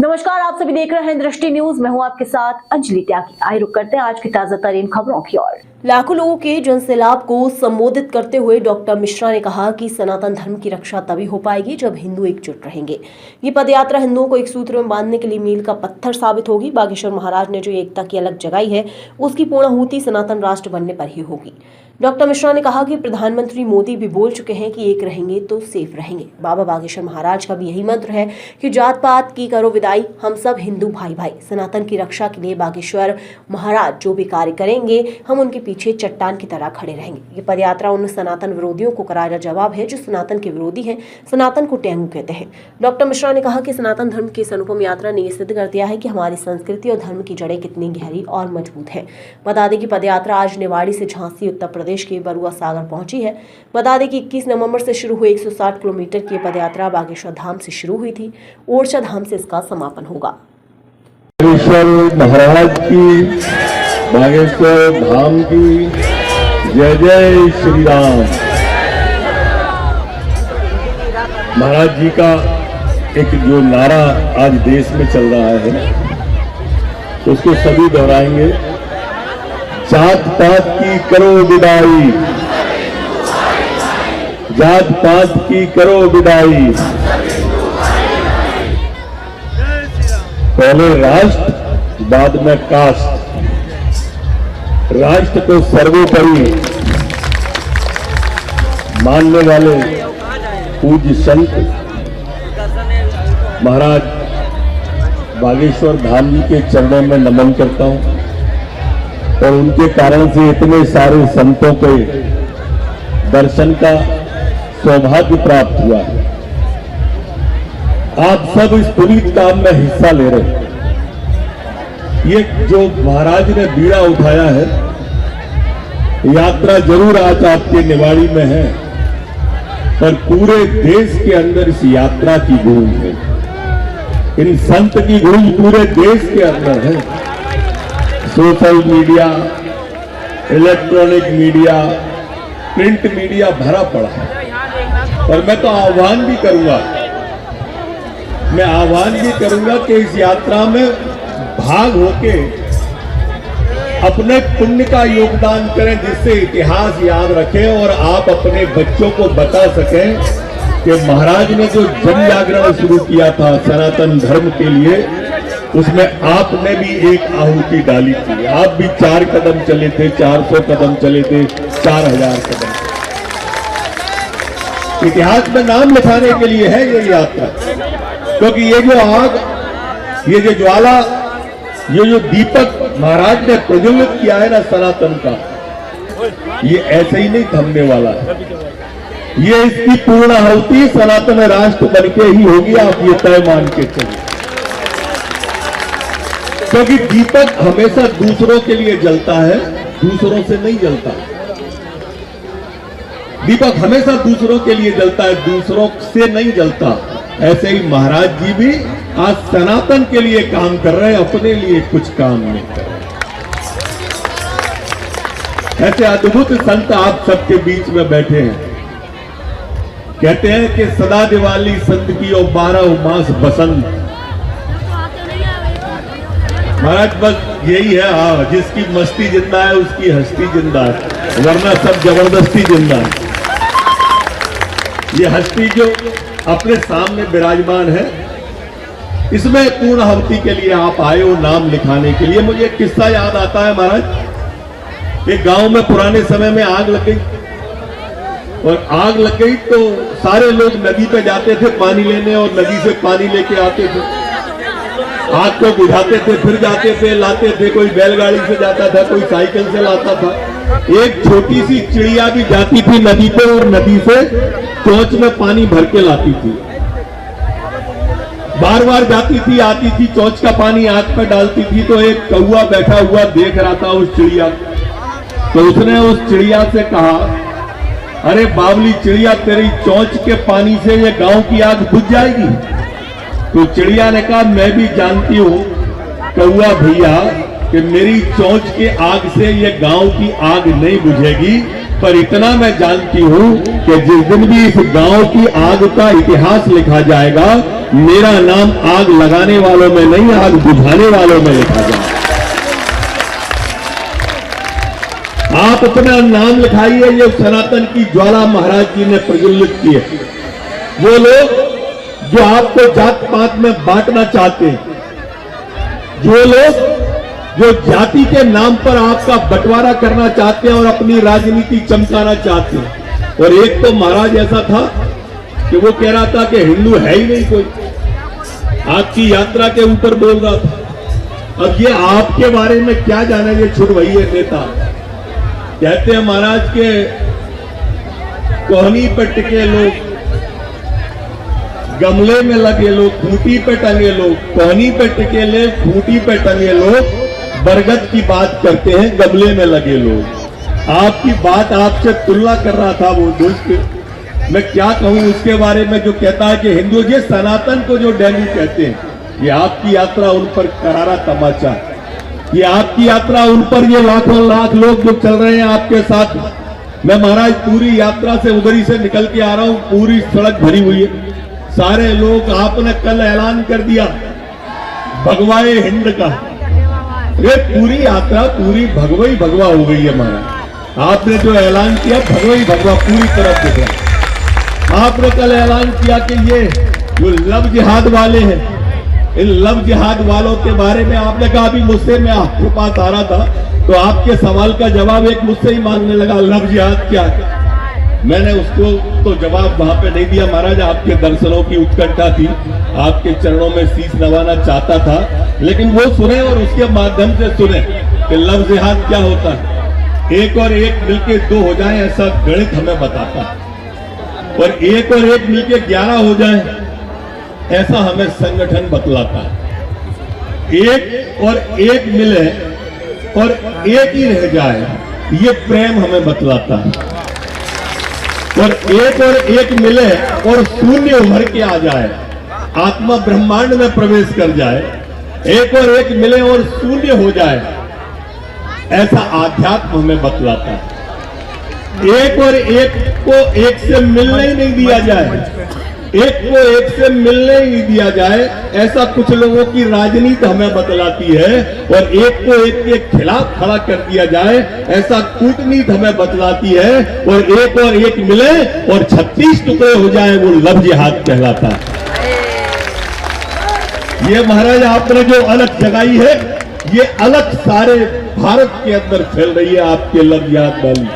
नमस्कार, आप सभी देख रहे हैं दृष्टि न्यूज। मैं हूं आपके साथ अंजलि त्यागी। आइए रुक करते हैं आज की ताजा तरीन खबरों की ओर। लाखों लोगों के जनसैलाब को संबोधित करते हुए डॉक्टर मिश्रा ने कहा कि सनातन धर्म की रक्षा तभी हो पाएगी जब हिंदू एकजुट रहेंगे। ये पदयात्रा हिंदुओं को एक सूत्र में बांधने के लिए मील का पत्थर साबित होगी। बागेश्वर महाराज ने जो एकता की अलग जगाई है, उसकी पूर्णाहुति सनातन राष्ट्र बनने पर ही होगी। डॉक्टर मिश्रा ने कहा कि प्रधानमंत्री मोदी भी बोल चुके हैं कि एक रहेंगे तो सेफ रहेंगे। बाबा बागेश्वर महाराज का भी यही मंत्र है कि जात पात की करो विदाई, हम सब हिंदू भाई भाई। सनातन की रक्षा के लिए बागेश्वर महाराज जो भी कार्य करेंगे, हम उनके पीछे चट्टान की तरह खड़े रहेंगे। ये पदयात्रा उन सनातन विरोधियों को करारा जवाब है जो सनातन के विरोधी हैं, सनातन को टेंगू कहते हैं। डॉक्टर मिश्रा ने कहा कि सनातन धर्म की इस अनुपम यात्रा ने यह सिद्ध कर दिया है कि हमारी संस्कृति और धर्म की जड़ें कितनी गहरी और मजबूत है। बता दें कि पदयात्रा आज निवाड़ी से झांसी उत्तर प्रदेश के बरुआ सागर पहुंची है। बता दें कि 21 नवंबर से शुरू हुई 160 किलोमीटर की पदयात्रा बागेश्वर धाम से शुरू हुई थी। ओरछा धाम से इसका समापन होगा। बागेश्वर महाराज की, बागेश्वर धाम की जय जय श्री राम। महाराज जी का एक जो नारा आज देश में चल रहा है, उसको सभी दोहराएंगे। जात पात की करो विदाई, जात पात की करो विदाई। पहले राष्ट्र, बाद में कास्ट। राष्ट्र को सर्वोपरि मानने वाले पूज्य संत महाराज बागेश्वर धाम जी के चरणों में नमन करता हूं। और उनके कारण से इतने सारे संतों को दर्शन का सौभाग्य प्राप्त हुआ है। आप सब इस पुनीत काम में हिस्सा ले रहे हैं। ये जो महाराज ने बीड़ा उठाया है, यात्रा जरूर आज आपके निवाड़ी में है, पर पूरे देश के अंदर इस यात्रा की गूंज है। इन संत की गूंज पूरे देश के अंदर है। Social media, electronic media, print media भरा पड़ा है। पर मैं तो आह्वान भी करूंगा, कि इस यात्रा में भाग होके अपने पुण्य का योगदान करें, जिससे इतिहास याद रखें और आप अपने बच्चों को बता सकें कि महाराज ने जो जन जागरण शुरू किया था सनातन धर्म के लिए, उसमें आपने भी एक आहुति डाली थी। आप भी 4 कदम चले थे, 400 कदम चले थे, 4000 कदम। इतिहास में नाम लिखाने के लिए है ये यात्रा, क्योंकि ये जो आग, ये जो ज्वाला, ये जो दीपक महाराज ने प्रज्वलित किया है ना सनातन का, ये ऐसे ही नहीं थमने वाला है। ये इसकी पूर्णाहुति सनातन राष्ट्र बनके ही होगी, आप ये तय मान के चलिए। क्योंकि दीपक हमेशा दूसरों के लिए जलता है, दूसरों से नहीं जलता। दीपक हमेशा दूसरों के लिए जलता है, दूसरों से नहीं जलता। ऐसे ही महाराज जी भी आज सनातन के लिए काम कर रहे हैं, अपने लिए कुछ काम नहीं कर रहे। ऐसे अद्भुत संत आप सबके बीच में बैठे हैं। कहते हैं कि सदा दिवाली संत की और 12 मास बसंत। महाराज बस यही है, हाँ, जिसकी मस्ती जिंदा है उसकी हस्ती जिंदा है, वरना सब जबरदस्ती जिंदा है। ये हस्ती जो अपने सामने विराजमान है, इसमें पूर्णाहुति के लिए आप आए हो, नाम लिखाने के लिए। मुझे एक किस्सा याद आता है महाराज। एक गांव में पुराने समय में आग लग गई, और आग लग गई तो सारे लोग नदी पे जाते थे पानी लेने, और नदी से पानी लेके आते थे, आग को बुझाते थे, फिर जाते थे, लाते थे। कोई बैलगाड़ी से जाता था, कोई साइकिल से लाता था। एक छोटी सी चिड़िया भी जाती थी नदी पे, और नदी से चोंच में पानी भर के लाती थी। बार बार जाती थी, आती थी, चोंच का पानी आग पे डालती थी। तो एक कौवा बैठा हुआ देख रहा था उस चिड़िया, तो उसने उस चिड़िया से कहा, अरे बावली चिड़िया, तेरी चोंच के पानी से ये गांव की आग बुझ जाएगी? तो चिड़िया ने कहा, मैं भी जानती हूँ कौवा भैया कि मेरी चोंच के आग से ये गांव की आग नहीं बुझेगी, पर इतना मैं जानती हूँ कि जिस दिन भी इस गांव की आग का इतिहास लिखा जाएगा, मेरा नाम आग लगाने वालों में नहीं, आग बुझाने वालों में लिखा जाए। आप अपना नाम लिखाइए। ये सनातन की ज्वाला महाराज जी ने प्रज्वलित की है। वो लोग जो आपको जात पात में बांटना चाहते हैं, जो लोग जो जाति के नाम पर आपका बंटवारा करना चाहते हैं और अपनी राजनीति चमकाना चाहते हैं। और एक तो महाराज ऐसा था कि वो कह रहा था कि हिंदू है ही नहीं कोई, आपकी यात्रा के ऊपर बोल रहा था। अब ये आपके बारे में क्या जाने, ये छुड़वैये नेता कहते हैं महाराज के कोहनी पे टिके लोग, गमले में लगे लोग, खूंटी पे टंगे लोग, कोहनी पे टिके ले, खूंटी पे टंगे लोग, बरगद की बात करते हैं गमले में लगे लोग। आपकी बात आपसे तुलना कर रहा था वो दोस्त। मैं क्या कहूं उसके बारे में जो कहता है कि हिंदू जी सनातन को जो डेली कहते हैं, ये आपकी यात्रा उन पर करारा तमाचा। ये आपकी यात्रा उन पर, ये लाखों लाख लोग जो चल रहे हैं आपके साथ। मैं महाराज पूरी यात्रा से उगरी से निकल के आ रहा हूं, पूरी सड़क भरी हुई है, सारे लोग। आपने कल ऐलान कर दिया भगवाए हिंद का, ये पूरी यात्रा पूरी भगवई भगवा हो गई है महाराज। आपने जो ऐलान किया भगवई भगवा पूरी तरफ दिख रहा। आपने कल ऐलान किया कि ये जो लव जिहाद वाले हैं, इन लव जिहाद वालों के बारे में आपने कहा, अभी मुझसे मैं आपके पास आ रहा था तो आपके सवाल का जवाब एक मुझसे ही मांगने लगा, लव जिहाद क्या है। मैंने उसको तो जवाब वहां पे नहीं दिया महाराज, आपके दर्शनों की उत्कंठा थी, आपके चरणों में शीश नवाना चाहता था, लेकिन वो सुने और उसके माध्यम से सुने कि लव जिहाद क्या होता है। एक और एक मिलके 2 हो जाए ऐसा गणित हमें बताता है, और एक और एक मिलके 11 हो जाए ऐसा हमें संगठन बतलाता है। एक और एक मिले और एक ही रह जाए, ये प्रेम हमें बतलाता है। और एक मिले और शून्य उभर के आ जाए, आत्मा ब्रह्मांड में प्रवेश कर जाए। एक और एक मिले और शून्य हो जाए, ऐसा आध्यात्म हमें बतलाता है। एक और एक को एक से मिलने ही नहीं दिया जाए, एक को एक से मिलने ही नहीं दिया जाए, ऐसा कुछ लोगों की राजनीति हमें बतलाती है। और एक को एक के खिलाफ खड़ा कर दिया जाए, ऐसा कूटनीति हमें बतलाती है। और एक मिले और 36 टुकड़े हो जाए, वो लव जिहाद कहलाता है। ये महाराज आपने जो अलग जगाई है, ये अलग सारे भारत के अंदर फैल रही है आपके लव जिहाद वाली।